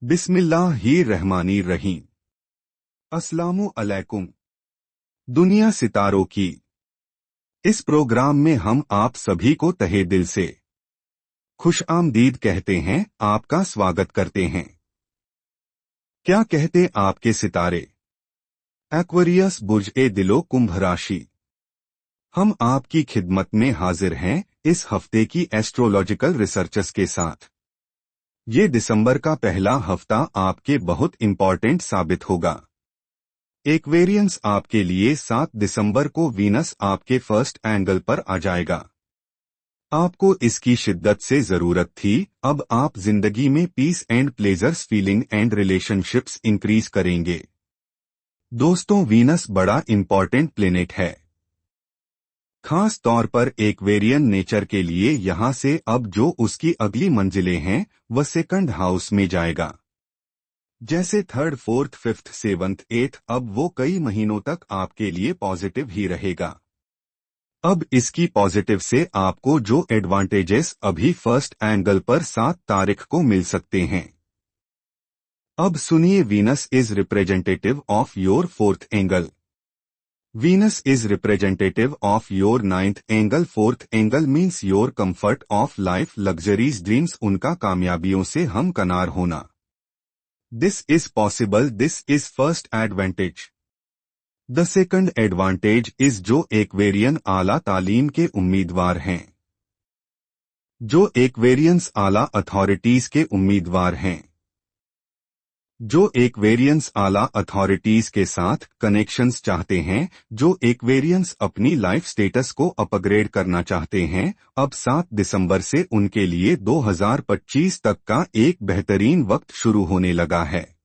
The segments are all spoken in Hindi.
बिस्मिल्लाहिर्रहमानिर्रहीम। अस्सलामु अलैकुम। दुनिया सितारों की इस प्रोग्राम में हम आप सभी को तहे दिल से खुशामदीद कहते हैं, आपका स्वागत करते हैं। क्या कहते आपके सितारे? एक्वेरियस बुर्ज ए दिलो कुंभ राशि। हम आपकी खिदमत में हाजिर हैं इस हफ्ते की एस्ट्रोलॉजिकल रिसर्चेस के साथ। ये दिसंबर का पहला हफ्ता आपके बहुत इंपॉर्टेंट साबित होगा। एक्वेरियंस आपके लिए 7 दिसंबर को वीनस आपके फर्स्ट एंगल पर आ जाएगा। आपको इसकी शिद्दत से जरूरत थी। अब आप जिंदगी में peace and pleasures feeling and relationships increase करेंगे। दोस्तों, वीनस बड़ा इंपॉर्टेंट प्लेनेट है, खास तौर पर एक्वेरियन नेचर के लिए। यहाँ से अब जो उसकी अगली मंजिलें हैं वह सेकंड हाउस में जाएगा। जैसे थर्ड, फोर्थ, फिफ्थ, सेवंथ, एथ, अब वो कई महीनों तक आपके लिए पॉजिटिव ही रहेगा। अब इसकी पॉजिटिव से आपको जो एडवांटेजेस अभी फर्स्ट एंगल पर 7 तारीख को मिल सकते हैं। अब सुनिए, Venus is representative of your fourth angle. Venus is representative of your ninth angle. Fourth angle means your comfort of life, luxuries, dreams, उनका कामयाबियों से हम कनार होना। This is possible, this is first advantage. The second advantage is जो एक्वेरियन आला तालीम के उम्मीदवार हैं, जो एक्वेरियंस आला अथॉरिटीज के उम्मीदवार हैं, जो एक्वेरियंस आला अथॉरिटीज के साथ कनेक्शंस चाहते हैं, जो एक्वेरियंस अपनी लाइफ स्टेटस को अपग्रेड करना चाहते हैं, अब 7 दिसंबर से उनके लिए 2025 तक का एक बेहतरीन वक्त शुरू होने लगा है,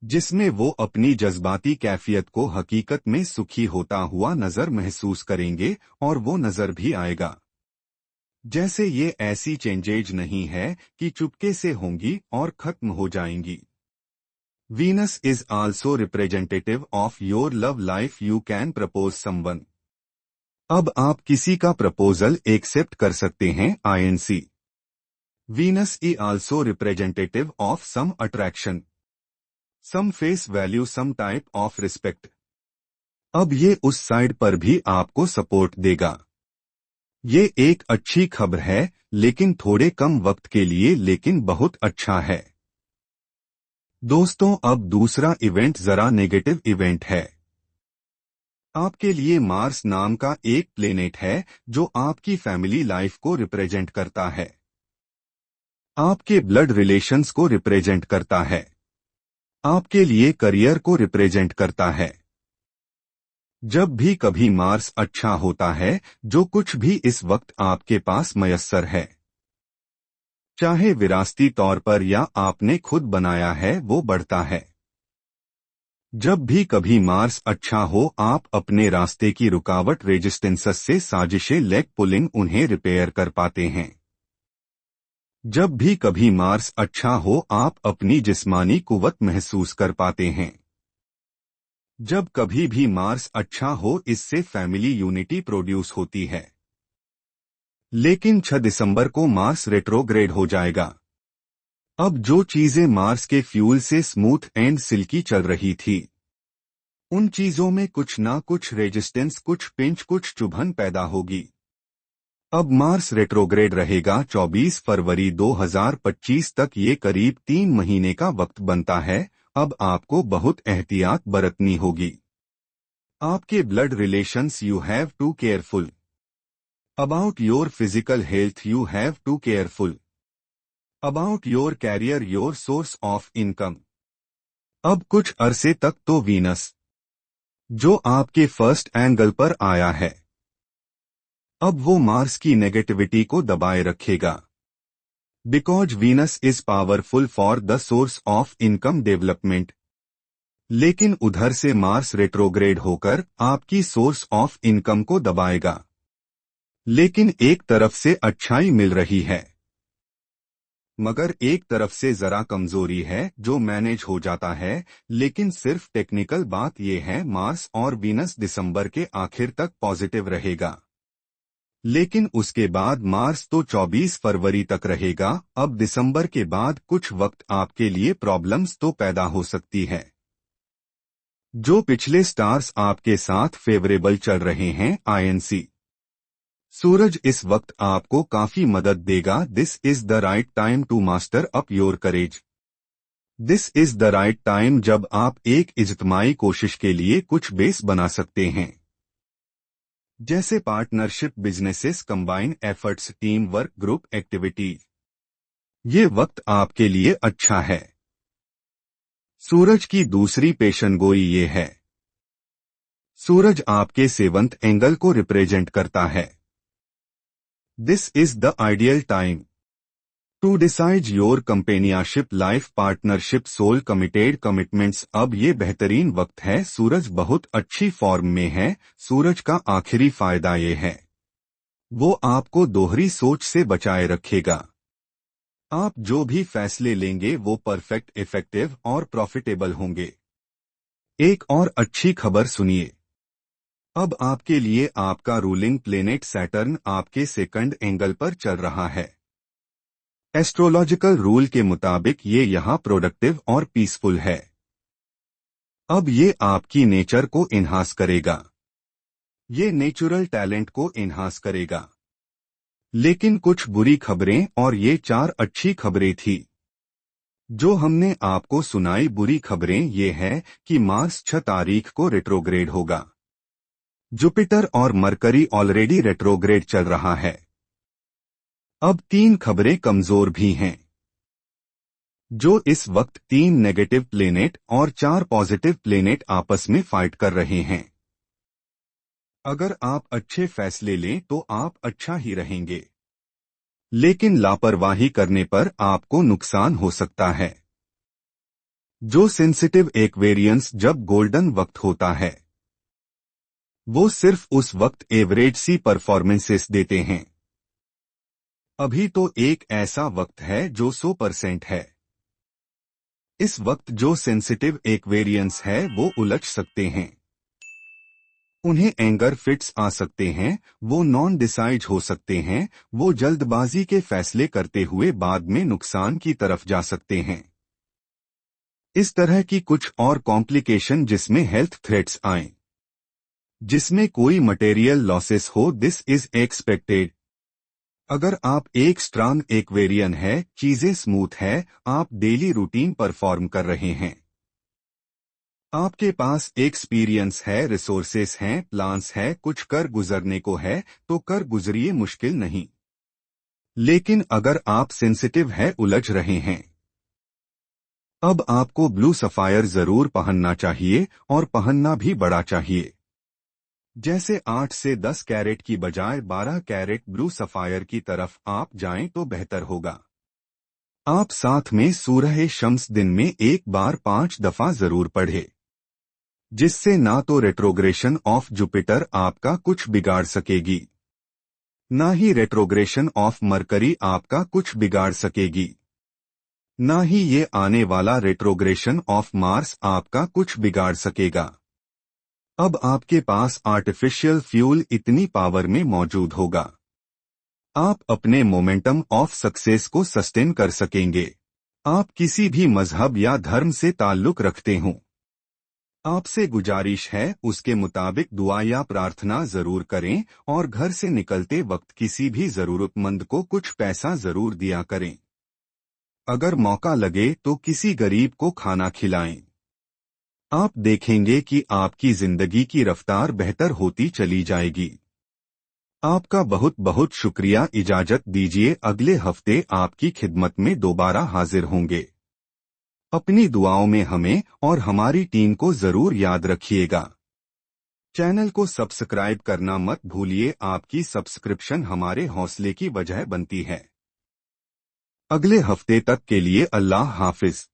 जिसमें वो अपनी जज्बाती कैफियत को हकीकत में सुखी होता हुआ नजर महसूस करेंगे, और वो नजर भी आएगा। जैसे ये ऐसी चेंजेज नहीं है कि चुपके से होंगी और खत्म हो जाएंगी। Venus is also representative of your love life. You can propose someone. अब आप किसी का प्रपोजल एक्सेप्ट कर सकते हैं। INC Venus is also representative of some attraction, some face value, some type of respect. अब ये उस साइड पर भी आपको सपोर्ट देगा। ये एक अच्छी खबर है, लेकिन थोड़े कम वक्त के लिए, लेकिन बहुत अच्छा है। दोस्तों, अब दूसरा इवेंट जरा नेगेटिव इवेंट है। आपके लिए मार्स नाम का एक प्लेनेट है जो आपकी फैमिली लाइफ को रिप्रेजेंट करता है, आपके ब्लड रिलेशंस को रिप्रेजेंट करता है, आपके लिए करियर को रिप्रेजेंट करता है। जब भी कभी मार्स अच्छा होता है, जो कुछ भी इस वक्त आपके पास मयस्सर है, चाहे विरासती तौर पर या आपने खुद बनाया है, वो बढ़ता है। जब भी कभी मार्स अच्छा हो, आप अपने रास्ते की रुकावट रेजिस्टेंसेस से साजिशें लेग पुलिंग उन्हें रिपेयर कर पाते हैं। जब भी कभी मार्स अच्छा हो, आप अपनी जिस्मानी कुव्वत महसूस कर पाते हैं। जब कभी भी मार्स अच्छा हो, इससे फैमिली यूनिटी प्रोड्यूस होती है। लेकिन 6 दिसंबर को मार्स रेट्रोग्रेड हो जाएगा। अब जो चीजें मार्स के फ्यूल से स्मूथ एंड सिल्की चल रही थी, उन चीजों में कुछ ना कुछ रेजिस्टेंस, कुछ पिंच, कुछ चुभन पैदा होगी। अब मार्स रेट्रोग्रेड रहेगा 24 फरवरी 2025 तक। ये करीब 3 महीने का वक्त बनता है। अब आपको बहुत एहतियात बरतनी होगी। आपके blood relations, you have to careful about your physical health, you have to careful about your career, your source of income. अब कुछ अरसे तक तो वीनस, जो आपके फर्स्ट एंगल पर आया है, अब वो मार्स की नेगेटिविटी को दबाए रखेगा। Because Venus is powerful for the source of income development. लेकिन उधर से मार्स रेट्रोग्रेड होकर आपकी सोर्स ऑफ इनकम को दबाएगा। लेकिन एक तरफ से अच्छाई मिल रही है, मगर एक तरफ से जरा कमजोरी है जो मैनेज हो जाता है। लेकिन सिर्फ टेक्निकल बात यह है, मार्स और वीनस दिसंबर के आखिर तक पॉजिटिव रहेगा। लेकिन उसके बाद मार्स तो 24 फरवरी तक रहेगा। अब दिसंबर के बाद कुछ वक्त आपके लिए प्रॉब्लम्स तो पैदा हो सकती है। जो पिछले स्टार्स आपके साथ फेवरेबल चल रहे हैं, आईएनसी सूरज इस वक्त आपको काफी मदद देगा। This is the right time to master up your courage. This is the right time जब आप एक इज्तिमाई कोशिश के लिए कुछ बेस बना सकते हैं, जैसे partnership businesses, combine efforts, team work, group activities. ये वक्त आपके लिए अच्छा है। सूरज की दूसरी पेशनगोई ये है। सूरज आपके 7th एंगल को रिप्रेजेंट करता है। This is the ideal time to decide your companionship, life partnership, soul committed commitments. अब ये बेहतरीन वक्त है। सूरज बहुत अच्छी फॉर्म में है। सूरज का आखिरी फायदा ये है, वो आपको दोहरी सोच से बचाए रखेगा। आप जो भी फैसले लेंगे वो परफेक्ट, इफेक्टिव और प्रॉफिटेबल होंगे। एक और अच्छी खबर सुनिए। अब आपके लिए आपका रूलिंग प्लेनेट सैटर्न आपके 2nd एंगल पर चल रहा है। एस्ट्रोलॉजिकल रूल के मुताबिक ये यहाँ प्रोडक्टिव और पीसफुल है। अब ये आपकी नेचर को इन्हांस करेगा, ये नेचुरल टैलेंट को इन्हांस करेगा। लेकिन कुछ बुरी खबरें और ये 4 अच्छी खबरें थी जो हमने आपको सुनाई। बुरी खबरें ये है कि मार्स 6 तारीख को रेट्रोग्रेड होगा। जुपिटर और मरकरी ऑलरेडी रेट्रोग्रेड चल रहा है। अब 3 खबरें कमजोर भी हैं। जो इस वक्त 3 नेगेटिव प्लेनेट और 4 पॉजिटिव प्लेनेट आपस में फाइट कर रहे हैं। अगर आप अच्छे फैसले लें तो आप अच्छा ही रहेंगे, लेकिन लापरवाही करने पर आपको नुकसान हो सकता है। जो सेंसिटिव एक्वेरियंस जब गोल्डन वक्त होता है, वो सिर्फ उस वक्त एवरेज सी परफॉर्मेंसेस देते हैं। अभी तो एक ऐसा वक्त है जो 100% है। इस वक्त जो सेंसिटिव एक्वेरियंस है वो उलझ सकते हैं, उन्हें एंगर फिट्स आ सकते हैं, वो नॉन डिसाइड हो सकते हैं, वो जल्दबाजी के फैसले करते हुए बाद में नुकसान की तरफ जा सकते हैं। इस तरह की कुछ और कॉम्प्लिकेशन जिसमें हेल्थ थ्रेट्स आएं, जिसमें कोई मटेरियल लॉसेस हो, दिस इज एक्सपेक्टेड। अगर आप एक स्ट्रांग एक्वेरियन है, चीजें स्मूथ है, आप डेली रूटीन परफॉर्म कर रहे हैं, आपके पास एक्सपीरियंस है, रिसोर्सेस हैं, प्लान्स है, कुछ कर गुजरने को है तो कर गुजरिए, मुश्किल नहीं। लेकिन अगर आप सेंसिटिव है, उलझ रहे हैं, अब आपको ब्लू सफायर जरूर पहनना चाहिए और पहनना भी बड़ा चाहिए। जैसे 8 से 10 कैरेट की बजाय 12 कैरेट ब्लू सफायर की तरफ आप जाएं तो बेहतर होगा। आप साथ में सूरह शम्स दिन में एक बार 5 दफा जरूर पढ़े, जिससे ना तो रेट्रोग्रेशन ऑफ जुपिटर आपका कुछ बिगाड़ सकेगी, ना ही रेट्रोग्रेशन ऑफ मरकरी आपका कुछ बिगाड़ सकेगी, ना ही ये आने वाला रेट्रोग्रेशन ऑफ मार्स आपका कुछ बिगाड़ सकेगा। अब आपके पास आर्टिफिशियल फ्यूल इतनी पावर में मौजूद होगा, आप अपने मोमेंटम ऑफ सक्सेस को सस्टेन कर सकेंगे। आप किसी भी मजहब या धर्म से ताल्लुक रखते हों, आपसे गुजारिश है उसके मुताबिक दुआ या प्रार्थना जरूर करें और घर से निकलते वक्त किसी भी जरूरतमंद को कुछ पैसा जरूर दिया करें। अगर मौका लगे तो किसी गरीब को खाना खिलाएं। आप देखेंगे कि आपकी जिंदगी की रफ्तार बेहतर होती चली जाएगी। आपका बहुत बहुत शुक्रिया। इजाजत दीजिए, अगले हफ्ते आपकी खिदमत में दोबारा हाजिर होंगे। अपनी दुआओं में हमें और हमारी टीम को जरूर याद रखिएगा। चैनल को सब्सक्राइब करना मत भूलिए, आपकी सब्सक्रिप्शन हमारे हौसले की वजह बनती है। अगले हफ्ते तक के लिए अल्लाह हाफिज।